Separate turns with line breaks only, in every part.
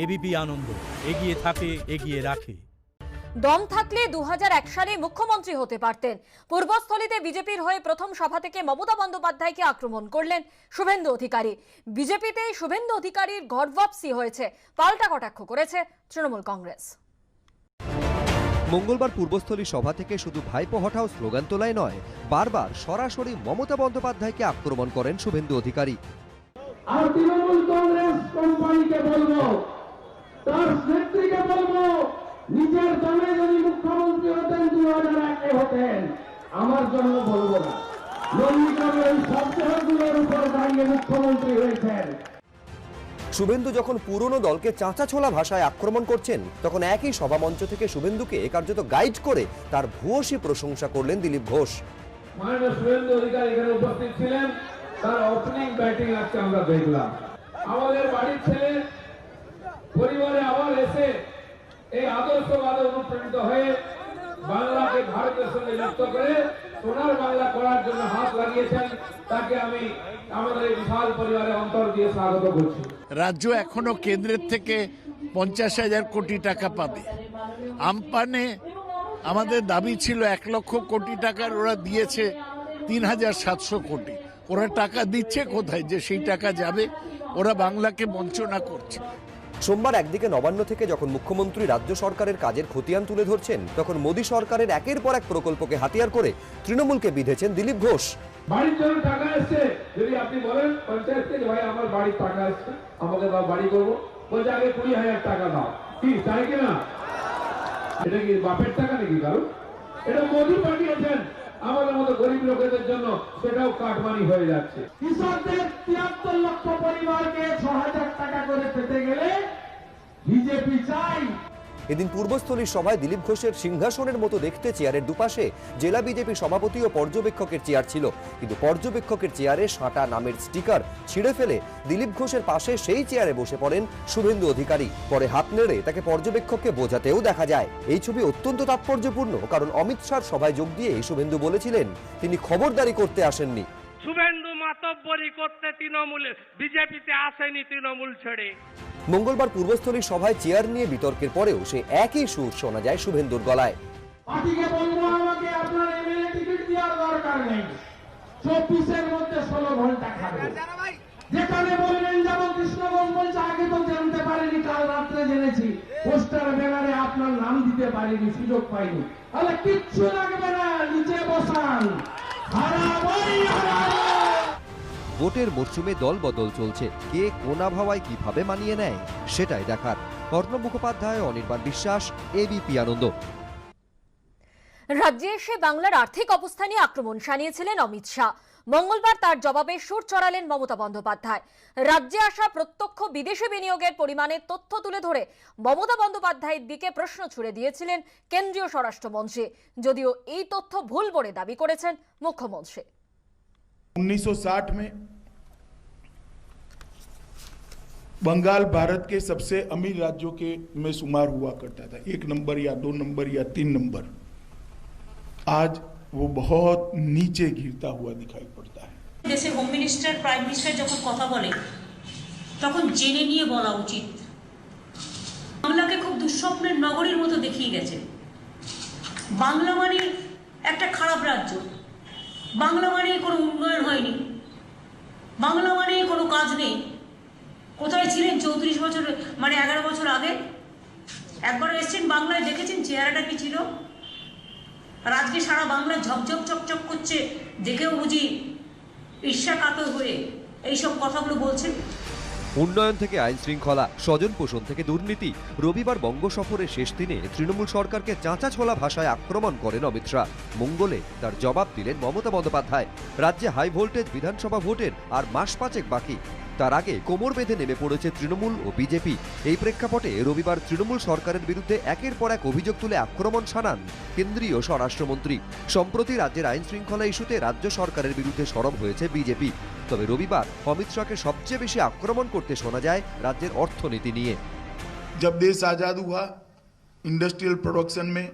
ABP আনন্দ, এগিয়ে থাকে, এগিয়ে রাখে।
দম থাকলে 2001 সালে মুখ্যমন্ত্রী হতে পারতেন। পূর্বস্থলীতে বিজেপির হয়ে প্রথম সভা থেকে মমতা বন্দ্যোপাধ্যায়কে আক্রমণ করলেন শুভেন্দু অধিকারী। বিজেপিতে শুভেন্দু অধিকারীর ঘরবাপসি হয়েছে, পাল্টা কটাক্ষ করেছে তৃণমূল কংগ্রেস।
মঙ্গলবার পূর্বস্থলী সভা থেকে শুধু ভাইপো হটাও স্লোগান তোলায় নয়, বারবার সরাসরি মমতা বন্দ্যোপাধ্যায়কে আক্রমণ করেন শুভেন্দু অধিকারী।
আর তৃণমূল কংগ্রেস কোম্পানিকে বলবো, তার নেত্রীকে বলবো, নিজের দলে যদি মুখ্যমন্ত্রী হতেন 2001-এ হতেন, আমার জন্য বলবো না। নন্দীগ্রামের সপ্তাহগুলোর উপর দাঁড়িয়ে মুখ্যমন্ত্রী হয়েছেন।
শুভেন্দু যখন পুরনো দলকে চাঁচা ছোলা ভাষায় আক্রমণ করছেন, তখন একই সভামঞ্চ থেকে শুভেন্দুকে কার্যত গাইড করে তার ভূয়সী প্রশংসা করলেন দিলীপ ঘোষ।
মাননীয় শুভেন্দু অধিকারী এখানে উপস্থিত ছিলেন, তার ওপেনিং ব্যাটিং আজকে আমরা দেখলাম। আমাদের বাড়ির ছেলে পরিবারে আবার এসে এই আদর্শবাদে অনুপ্রাণিত হয়ে বাংলাকে ভারতের সঙ্গে যুক্ত করে সোনার বাংলা করার জন্য হাত লাগিয়েছেন। তাকে আমি আমাদের এই বিশাল পরিবারে অন্তর দিয়ে স্বাগত করছি।
রাজ্য এখনো কেন্দ্রের থেকে 50,000 কোটি টাকা পাবে। আমপানে আমাদের দাবি ছিল 1 লক্ষ কোটি টাকার, ওরা দিয়েছে 3,700 কোটি। ওরা টাকা দিচ্ছে কোথায় যে সেই টাকা যাবে? ওরা বাংলাকে বঞ্চনা করছে।
সোমবার একদিকে নবান্ন থেকে যখন মুখ্যমন্ত্রী রাজ্য সরকারের কাজের খতিয়ান তুলে ধরছেন, তখন মোদী সরকারের একের পর এক প্রকল্পকে হাতিয়ার করে তৃণমূলকে বিঁধেছেন দিলীপ ঘোষ।
বাড়ির জন্য টাকা এসছে, যদি আপনি বলেন পঞ্চায়েত থেকে ভাই আমার বাড়ির টাকা এসছে, আমাকে দাও, বাড়ি করবো, বলছে আগে 20,000 টাকা দাও। কি তাই কিনা? এটা কি বাপের টাকা নাকি কারো? এটা মোদী পাঠিয়েছেন আমাদের মতো গরিব লোকেদের জন্য, সেটাও কাটমানি হয়ে যাচ্ছে। কৃষকদের 73 লক্ষ পরিবারকে 6,000 টাকা করে পেতে গেলে বিজেপি চাই।
এদিন পূর্বস্থলীর সভায় দিলীপ ঘোষের সিংহাসনের মতো দেখতে চেয়ারের দুপাশে জেলা বিজেপি সভাপতি ও পর্যবেক্ষকের চেয়ার ছিল, কিন্তু পর্যবেক্ষকের চেয়ারে সাঁটা নামের স্টিকার ছিঁড়ে ফেলে দিলীপ ঘোষের পাশে সেই চেয়ারে বসে পড়েন শুভেন্দু অধিকারী। পরে হাত নেড়ে তাকে পর্যবেক্ষককে বোঝাতেও দেখা যায়। এই ছবি অত্যন্ত তাৎপর্যপূর্ণ, কারণ অমিত শাহর সভায় যোগ দিয়ে শুভেন্দু বলেছিলেন তিনি খবরদারি করতে আসেননি।
শুভেন্দু মাতব্বরি করতে তৃণমূলে বিজেপিতে আসেনি, তৃণমূল ছেড়ে।
মঙ্গলবার পূর্বস্থলীর সভায় চেয়ার নিয়ে বিতর্কের পরেও সে একই সুর শোনা যায় শুভেন্দুর গলায়।
পার্টিকে বলবো আমাকে আপনার এমএলএ টিকিট দেওয়ার দরকার নেই, 24-এর মধ্যে 16 ঘন্টা খাবে। যেখানে বলবেন যেমন কৃষ্ণগঞ্জ বলছে আগে তো জানতে পারিনি, কাল রাত্রে জেনেছি, পোস্টার ব্যানারে আপনার নাম দিতে পারিনি, সুযোগ পাইনি। তাহলে কিচ্ছু লাগবে না, নিচে বসান।
ভোটের মরশুমে দল বদল চলছে, কে কোন আবহাওয়ায় কিভাবে মানিয়ে নেয় সেটাই দেখার। অর্ণব মুখোপাধ্যায়, অনির্বাণ বিশ্বাস, এবিপি আনন্দ।
রাজ্যে এসে বাংলার আর্থিক অবস্থা নিয়ে আক্রমণ শানিয়েছিলেন অমিত শাহ। মঙ্গলবার তার জবাবে সুর চড়ালেন মমতা বন্দ্যোপাধ্যায়। রাজ্যে আসা প্রত্যক্ষ বিদেশি বিনিয়োগের পরিমাণের তথ্য তুলে ধরে মমতা বন্দ্যোপাধ্যায়ের দিকে প্রশ্ন ছুড়ে দিয়েছিলেন কেন্দ্রীয় স্বরাষ্ট্রমন্ত্রী, যদিও এই তথ্য ভুল বলে দাবি করেছেন মুখ্যমন্ত্রী।
1960 में बंगाल भारत के सबसे अमीर राज्यों के में शुमार हुआ करता था, 1 नंबर या 2 नंबर या 3 नंबर। आज वो बहुत नीचे गिरता हुआ दिखाई पड़ता है।
দেশে হোম মিনিস্টার, প্রাইম মিনিস্টার যখন কথা বলে তখন জেনে নিয়ে বলা উচিত। বাংলাকে খুব দুঃস্বপ্নের নগরীর মতো দেখিয়ে গেছে। বাংলা মানে একটা খারাপ রাজ্য, বাংলা মানে কোনো উন্নয়ন হয়নি, বাংলা মানে কোনো কাজ নেই। কোথায় ছিলেন 34 বছর, মানে 11 বছর আগে? একবার এসেছেন বাংলায়, দেখেছেন চেহারাটা কি ছিল? আর আজকে সারা বাংলায় ঝকঝক চকচক করছে, দেখেও বুঝি ঈর্ষা কাতর হয়ে এইসব কথাগুলো বলছেন।
উন্নয়ন থেকে আইন শৃঙ্খলা, স্বজন পোষণ থেকে দুর্নীতি, রবিবার বঙ্গ সফরের শেষ দিনে তৃণমূল সরকারকে চাঁচা ছোলা ভাষায় আক্রমণ করেন অমিত শাহ। মঙ্গলে তার জবাব দিলেন মমতা বন্দ্যোপাধ্যায়। রাজ্যে হাই ভোল্টেজ বিধানসভা ভোটের আর মাস 5 বাকি, তার আগে কোমর বেঁধে নেমে পড়েছে তৃণমূল ও বিজেপি। এই প্রেক্ষাপটে রবিবার তৃণমূল সরকারের বিরুদ্ধে একের পর এক অভিযোগ তুলে আক্রমণ শানান কেন্দ্রীয় স্বরাষ্ট্রমন্ত্রী। সম্প্রতি রাজ্যের আইন শৃঙ্খলা ইস্যুতে রাজ্য সরকারের বিরুদ্ধে সরব হয়েছে বিজেপি। তবে রবিবার অমিত শাহকে সবচেয়ে বেশি আক্রমণ করতে শোনা যায় রাজ্যের অর্থনীতি নিয়ে।
जब देश आजाद हुआ, इंडस्ट्रियल प्रोडक्शन में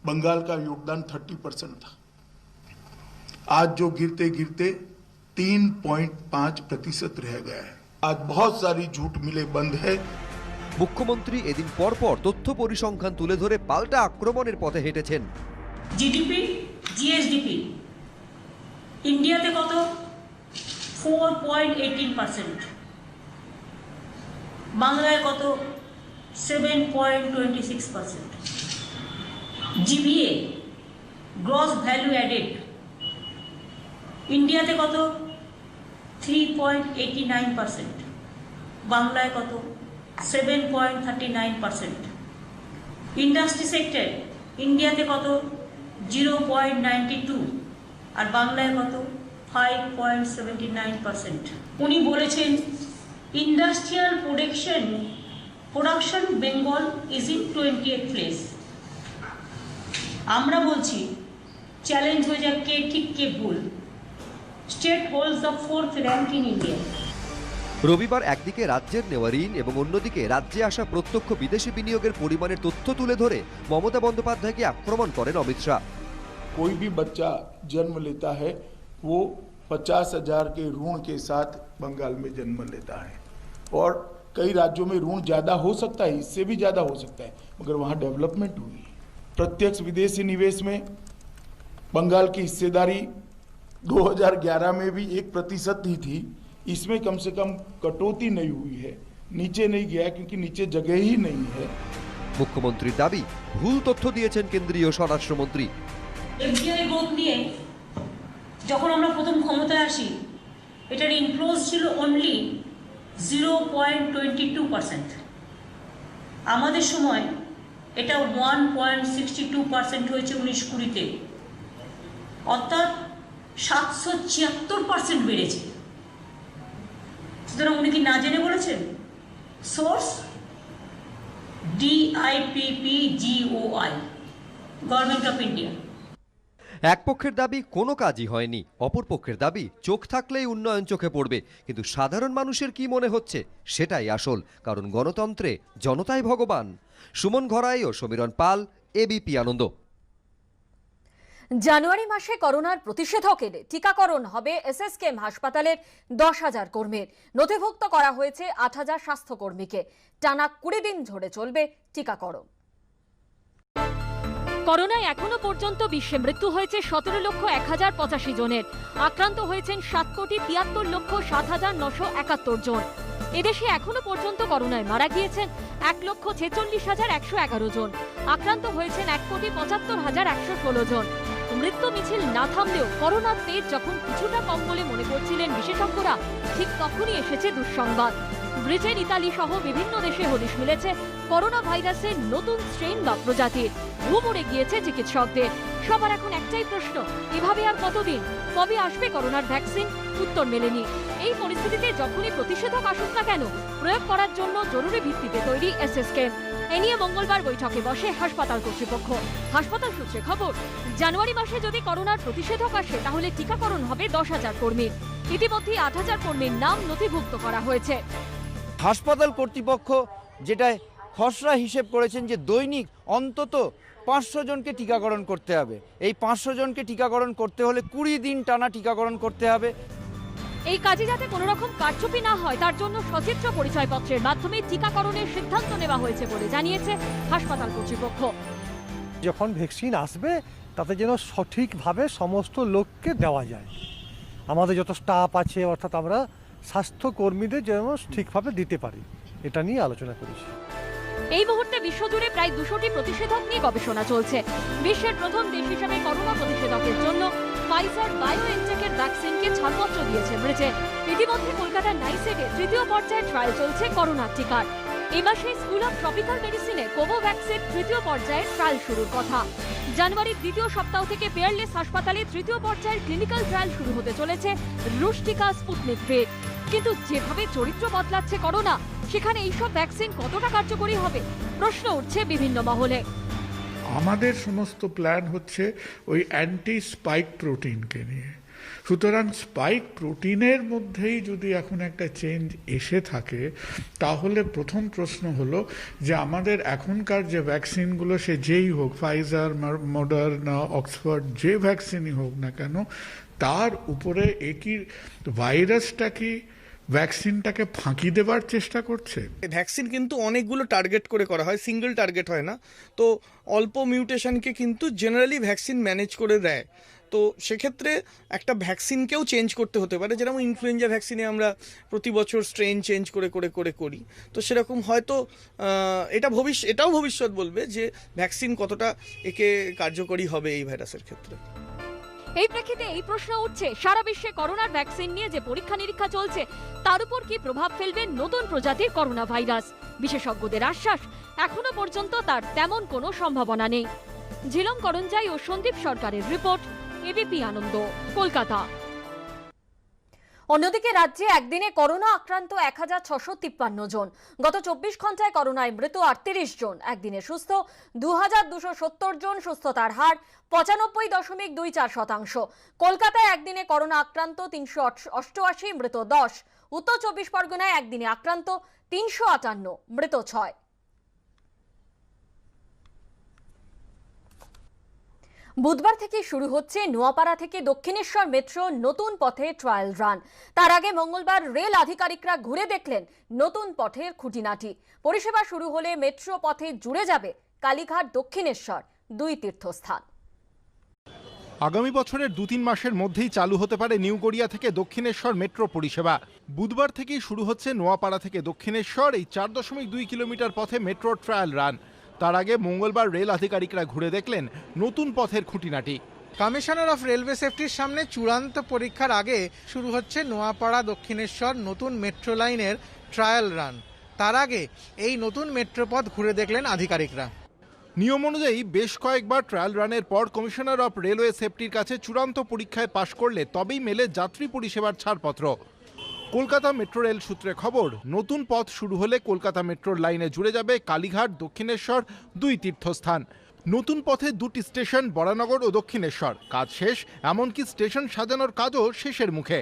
बंगाल का योगदान 30% था। आज जो गिरते गिरते 3.5% रह गया है। आज बहुत सारी झूठ मिले बंद है,
মুখ্যমন্ত্রী এদিন পরপর তথ্য পরিসংখ্যান তুলে ধরে পাল্টা আক্রমণের পথে হেঁটেছেন।
জিডিপি, জিএসডিপি ইন্ডিয়াতে কত? 4.18%, বাংলায় কত? 7.26%। জিবিএ, গ্রস ভ্যালু অ্যাডেড, ইন্ডিয়াতে কত? 3.89%, বাংলায় কত? 7.39%। ইন্ডাস্ট্রি সেক্টর ইন্ডিয়াতে কত? 0.92 আর বাংলায় কত? 5.79%। উনি বলেছেন industrial production Bengal is in 20th place. আমরা বলছি চ্যালেঞ্জ হয়ে যাক কে ঠিক কে ভুল। State holds the 4th rank in India.
রবিবার একদিকে রাজ্যের নেওয়া ঋণ এবং অন্যদিকে রাজ্যে আসা প্রত্যক্ষ বিদেশি বিনিয়োগের পরিমাণের তথ্য তুলে ধরে মমতা বন্দ্যোপাধ্যায়কে আক্রমণ করেন অমিত শাহ।
कोई भी बच्चा जन्म लेता है वो 50,000 के ऋण के साथ बंगाल में जन्म लेता है और कई राज्यों में ऋण ज़्यादा हो सकता है, इससे भी ज़्यादा हो सकता है, मगर वहाँ डेवलपमेंट हुई है। प्रत्यक्ष विदेशी निवेश में बंगाल की हिस्सेदारी 2011 में भी 1% ही थी, इसमें कम से कम कटौती नहीं हुई है, नीचे नहीं गया क्योंकि नीचे जगह ही नहीं है।
মুখ্যমন্ত্রীর দাবি ভুল তথ্য দিয়েছেন কেন্দ্রীয় স্বরাষ্ট্রমন্ত্রী।
এফডিআই গ্রোথ নিয়ে যখন আমরা প্রথম ক্ষমতায় আসি এটার ইনফ্লোজ ছিল অনলি 0.22%। আমাদের সময় এটা 1.62% হয়েছে 19-20-তে, অর্থাৎ 776% বেড়েছে। সুতরাং উনি কি না জেনে বলেছেন? Source DIPPGOI, government of India.
এক পক্ষের দাবি কোনো কাজই হয়নি, অপর পক্ষের দাবি চোখ থাকলেই উন্নয়ন চোখে পড়বে, কিন্তু সাধারণ মানুষের কি মনে হচ্ছে সেটাই আসল, কারণ গণতন্ত্রে জনতাই ভগবান। সুমন ঘরাই ও সমীরণ পাল, এবিপি আনন্দ।
জানুয়ারি মাসে করোনার প্রতিষেধক এনে টিকাকরণ হবে এসএসকেএম হাসপাতালের 10,000 কর্মীর। নথিভুক্ত করা হয়েছে 8,000 স্বাস্থ্যকর্মীকে। টানা 20 দিন ধরে চলবে টিকাকরণ। করোনায় এখনো পর্যন্ত বিশ্বে মৃত্যু হয়েছে 17,01,085 জনের। আক্রান্ত হয়েছেন 7,73,07,971 জন। এদেশে এখনো পর্যন্ত করোনায় মারা গিয়েছেন 1,46,111 জন। আক্রান্ত হয়েছেন 1,75,116 জন। মৃত্যু মিছিল না থামলেও করোনার তেজ যখন কিছুটা কম বলে মনে করছিলেন বিশেষজ্ঞরা, ঠিক তখনই এসেছে দুঃসংবাদ। ব্রিটেন, ইতালি সহ বিভিন্ন দেশে হদিশ মিলেছে করোনা ভাইরাসের নতুন স্ট্রেন বা প্রজাতির। ঘুম উড়ে গিয়েছে চিকিৎসকদের। সবার এখন একটাই প্রশ্ন, এভাবে আর কতদিন? কবে আসবে করোনার ভ্যাকসিন? উত্তর মেলেনি। এই পরিস্থিতিতে যখনই প্রতিষেধক আসুক না কেন, প্রয়োগ করার জন্য জরুরি ভিত্তিতে তৈরি এসএসকেএম। এ নিয়ে মঙ্গলবার বৈঠকে বসে হাসপাতাল কর্তৃপক্ষ। হাসপাতাল সূত্রে খবর, জানুয়ারি মাসে যদি করোনার প্রতিষেধক আসে তাহলে টিকাকরণ হবে 10,000 কর্মীর। ইতিমধ্যে 8,000 কর্মীর নাম নথিভুক্ত করা হয়েছে।
হাসপাতাল কর্তৃপক্ষ যেটা খসড়া হিসেব করেছেন যে দৈনিক অন্তত 500 জনকে টিকাকরণ করতে হবে। এই 500 জনকে টিকাকরণ করতে হলে 20 দিন টানা টিকাকরণ করতে হবে।
এই কাজে যাতে কোনো রকম কারচুপি না হয় তার জন্য সচিত্র পরিচয়পত্রের মাধ্যমে টিকাকরণের সিদ্ধান্ত নেওয়া হয়েছে বলে জানিয়েছে হাসপাতাল কর্তৃপক্ষ।
যখন ভ্যাকসিন আসবে তাতে যেন সঠিকভাবে সমস্ত লোককে দেওয়া যায়। আমাদের যত স্টাফ আছে, অর্থাৎ আমরা স্বাস্থ্যকর্মীদের যেন ঠিকভাবে দিতে পারি, এটা নিয়ে আলোচনা করেছি।
এই মুহূর্তে বিশ্বজুড়ে প্রায় 200টি প্রতিষেধক নিয়ে গবেষণা চলছে। বিশ্বের প্রথম দেশ হিসেবে করোনা প্রতিষেধকের জন্য ফাইজার বায়োএনটেকের ভ্যাকসিনকে ছাড়পত্র দিয়েছে ব্রিটেন। ইতিমধ্যে কলকাতার নাইসেটে 3য় পর্যায়ে ট্রায়াল চলছে করোনা টিকার। এই মাসে স্কুল অফ ট্রপিক্যাল মেডিসিনে কোভোভ্যাক্সের 3য় পর্যায়ের ট্রায়াল শুরুর কথা। জানুয়ারির 2য় সপ্তাহ থেকে পেয়ারলেস হাসপাতালে 3য় পর্যায়ের ক্লিনিক্যাল ট্রায়াল শুরু হতে চলেছে রুশ টিকা স্পুটনিক ভি। কিন্তু যেভাবে চরিত্র বদলাচ্ছে করোনা, সেখানে এইসব ভ্যাকসিন কতটা কার্যকরী হবে প্রশ্ন উঠছে বিভিন্ন মহলে।
আমাদের সমস্ত প্ল্যান হচ্ছে ওই অ্যান্টি স্পাইক প্রোটিনকে নিয়ে। সুতরাং স্পাইক প্রোটিনের মধ্যেই যদি এখন একটা চেঞ্জ এসে থাকে, তাহলে প্রথম প্রশ্ন হলো যে আমাদের এখনকার যে ভ্যাকসিনগুলো, সে যেই হোক, ফাইজার, মডার্না, অক্সফোর্ড, যে ভ্যাকসিনই হোক না কেন, তার উপরে একই ভাইরাসটা কি ভ্যাকসিনটাকে ফাঁকি দেবার চেষ্টা করছে।
ভ্যাকসিন কিন্তু অনেকগুলো টার্গেট করে করা হয়, সিঙ্গেল টার্গেট হয় না। তো অল্প মিউটেশনকে কিন্তু জেনারেলি ভ্যাকসিন ম্যানেজ করে দেয়। তো সেক্ষেত্রে একটা ভ্যাকসিনকেও চেঞ্জ করতে হতে পারে, যেরকম ইনফ্লুয়েঞ্জা ভ্যাকসিনে আমরা প্রতি বছর স্ট্রেন চেঞ্জ করে করি। তো সেরকম হয়তো এটাও ভবিষ্যৎ বলবে যে ভ্যাকসিন কতটা একে কার্যকরী হবে এই ভাইরাসের ক্ষেত্রে।
এই প্রেক্ষিতে এই প্রশ্ন উঠছে, সারা বিশ্বে করোনার ভ্যাকসিন নিয়ে যে পরীক্ষা নিরীক্ষা চলছে তার উপর কি প্রভাব ফেলবে নতুন প্রজাতির করোনা ভাইরাস? বিশেষজ্ঞদের আশ্বাস, এখনো পর্যন্ত তার তেমন কোনো সম্ভাবনা নেই। ঝিলম করঞ্জাই ও সন্দীপ সরকারের রিপোর্ট, এবিপি আনন্দ, কলকাতা। অন্যদিকে রাজ্যে একদিনে করোনা আক্রান্ত 1653 জন। গত 24 ঘন্টায় করোনায় মৃত 38 জন। একদিনে সুস্থ 2270 জন। সুস্থতার হার 95.24%। কলকাতায় একদিনে করোনা আক্রান্ত 388, মৃত 10। উত্তর 24 পরগনায় একদিনে আক্রান্ত 358, মৃত 6। বুধবার থেকে শুরু হচ্ছে নোয়াপাড়া থেকে দক্ষিণেশ্বর মেট্রো নতুন পথে ট্রায়াল রান। তার আগে মঙ্গলবার রেল আধিকারিকরা ঘুরে দেখলেন নতুন পথের খুঁটিনাটি। পরিষেবা শুরু হলে মেট্রো পথে জুড়ে যাবে কালীঘাট দক্ষিণেশ্বর, দুই তীর্থস্থান।
আগামী বছরের 2-3 মাসের মধ্যেই চালু হতে পারে নিউ গড়িয়া থেকে দক্ষিণেশ্বর মেট্রো পরিষেবা। বুধবার থেকেই শুরু হচ্ছে নোয়াপাড়া থেকে দক্ষিণেশ্বর এই 4.2 কিলোমিটার পথে মেট্রো ট্রায়াল রান। তার আগে মঙ্গলবার রেল আধিকারিকরা ঘুরে দেখলেন নতুন পথের খুঁটিনাটি।
কমিশনার অফ রেলওয়ে সেফটির সামনে চূড়ান্ত পরীক্ষার আগে শুরু হচ্ছে নোয়াপাড়া দক্ষিণেশ্বর নতুন মেট্রো লাইনের ট্রায়াল রান। তার আগে এই নতুন মেট্রো পথ ঘুরে দেখলেন আধিকারিকরা।
নিয়ম অনুযায়ী বেশ কয়েকবার ট্রায়াল রানের পর কমিশনার অফ রেলওয়ে সেফটির কাছে চূড়ান্ত পরীক্ষায় পাশ করলে তবেই মেলে যাত্রী পরিষেবার ছাড়পত্র। কলকাতা মেট্রো রেল সূত্রে খবর, নতুন পথ শুরু হলে কলকাতা মেট্রোর লাইনে জুড়ে যাবে কালীঘাট দক্ষিণেশ্বর, দুই তীর্থস্থান। নতুন পথে 2টি স্টেশন বরানগর ও দক্ষিণেশ্বর। কাজ শেষ, এমনকি স্টেশন সাজানোর কাজও শেষের মুখে।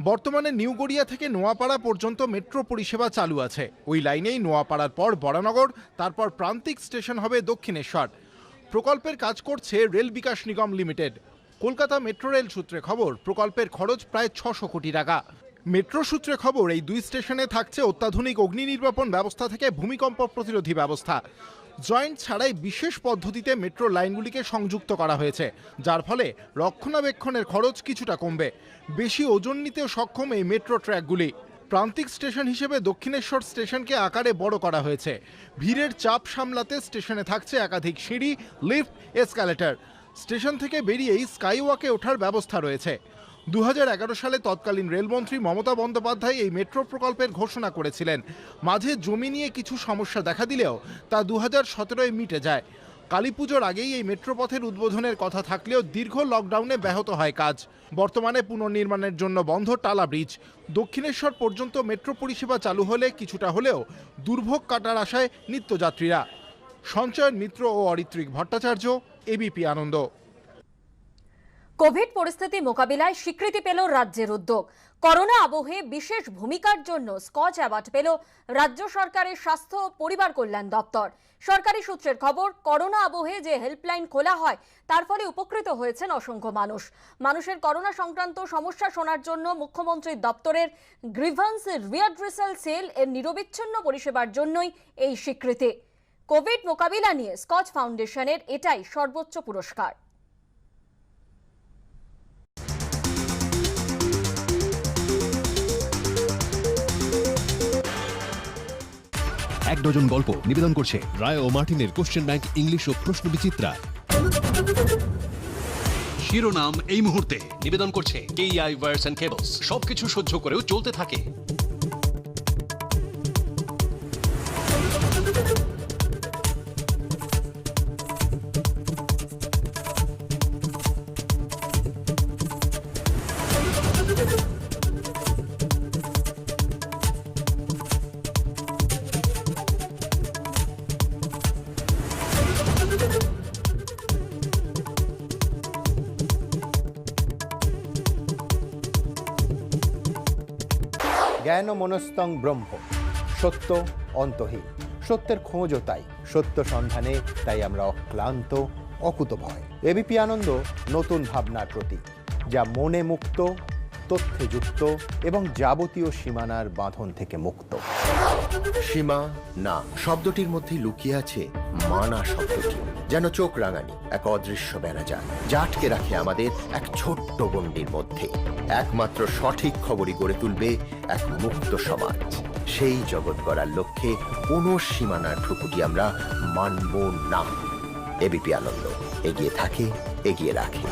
বর্তমানে নিউ গড়িয়া থেকে নোয়াপাড়া পর্যন্ত মেট্রো পরিষেবা চালু আছে। ওই লাইনেই নোয়াপাড়ার পর বরানগর, তারপর প্রান্তিক স্টেশন হবে দক্ষিণেশ্বর। প্রকল্পের কাজ করছে rail Vikas Nigam limited. Kolkata metro rail সূত্রে খবর, প্রকল্পের খরচ প্রায় 600 কোটি টাকা। মেট্রো সূত্রে খবর, এই দুই স্টেশনে থাকছে অত্যাধুনিক অগ্নি নির্বাপন ব্যবস্থা থেকে ভূমিকম্প প্রতিরোধী ব্যবস্থা। জয়েন্ট ছাড়াই বিশেষ পদ্ধতিতে মেট্রো লাইনগুলিকে সংযুক্ত করা হয়েছে, যার ফলে রক্ষণাবেক্ষণের খরচ কিছুটা কমবে। বেশি ওজন নিতেও সক্ষম এই মেট্রো ট্র্যাকগুলি। প্রান্তিক স্টেশন হিসেবে দক্ষিণেশ্বর স্টেশনকে আকারে বড় করা হয়েছে। ভিড়ের চাপ সামলাতে স্টেশনে থাকছে একাধিক সিঁড়ি, লিফট, এসকালেটর। স্টেশন থেকে বেরিয়েই স্কাইওয়াকে ওঠার ব্যবস্থা রয়েছে। 2011 সালে তৎকালীন রেলমন্ত্রী মমতা বন্দ্যোপাধ্যায় এই মেট্রো প্রকল্পের ঘোষণা করেছিলেন। মাঝে জমি নিয়ে কিছু সমস্যা দেখা দিলেও তা 2017-এ মিটে যায়। কালীপুজোর আগেই এই মেট্রো পথের উদ্বোধনের কথা থাকলেও দীর্ঘ লকডাউনে ব্যাহত হয় কাজ। বর্তমানে পুনর্নির্মাণের জন্য বন্ধ টালা ব্রিজ। দক্ষিণেশ্বর পর্যন্ত মেট্রো পরিষেবা চালু হলে কিছুটা হলেও দুর্ভোগ কাটার আশায় নিত্যযাত্রীরা। সঞ্চয়ন মিত্র ও অরিত্রিক ভট্টাচার্য, এবিপি আনন্দ।
কোভিড পরিস্থিতি মোকাবিলায় স্বীকৃতি পেল রাজ্যের উদ্যোগ। করোনা আবহে বিশেষ ভূমিকার জন্য স্কচ অ্যাওয়ার্ড পেল রাজ্য সরকারের স্বাস্থ্য ও পরিবার কল্যাণ দপ্তর। সরকারি সূত্রের খবর, করোনা আবহে যে হেল্পলাইন খোলা হয় তার ফলে উপকৃত হয়েছেন অসংখ্য মানুষ। মানুষের করোনা সংক্রান্ত সমস্যা শোনার জন্য মুখ্যমন্ত্রীর দপ্তরের গ্রিভান্স রিঅ্যাড্রেসাল সেল এর নিরবিচ্ছিন্ন পরিষেবার জন্যই এই স্বীকৃতি। কোভিড মোকাবিলা নিয়ে স্কচ ফাউন্ডেশনের এটাই সর্বোচ্চ পুরস্কার।
এক ডজন গল্প নিবেদন করছে রায় ও মার্টিনের কোশ্চেন ব্যাংক ইংলিশ ও প্রশ্ন বিচিত্রা। শিরোনাম এই মুহূর্তে নিবেদন করছে কেইআই ওয়্যারস এন্ড কেবলস। সবকিছু সহ্য করেও চলতে থাকে।
জ্ঞান মনস্তং ব্রহ্ম, সত্য অন্তহীন। সত্যের খোঁজও তাই, সত্য সন্ধানে তাই আমরা অক্লান্ত, অকুতভয়। এবিপি আনন্দ নতুন ভাবনার প্রতীক, যা মনে মুক্ত, তথ্যে যুক্ত এবং যাবতীয় সীমানার বাঁধন থেকে মুক্ত।
সীমা না শব্দটির মধ্যে লুকিয়ে আছে মানা শব্দটি, যেন চোখ রাঙানি এক অদৃশ্য বেড়াজাল যা আটকে রাখে আমাদের এক ছোট্ট গণ্ডির মধ্যে। একমাত্র সঠিক খবরই গড়ে তুলবে এক মুক্ত সমাজ। সেই জগৎ গড়ার লক্ষ্যে কোনো সীমানার ঠুকুটি আমরা মানব না। এবিপি আনন্দ, এগিয়ে থাকে, এগিয়ে রাখে।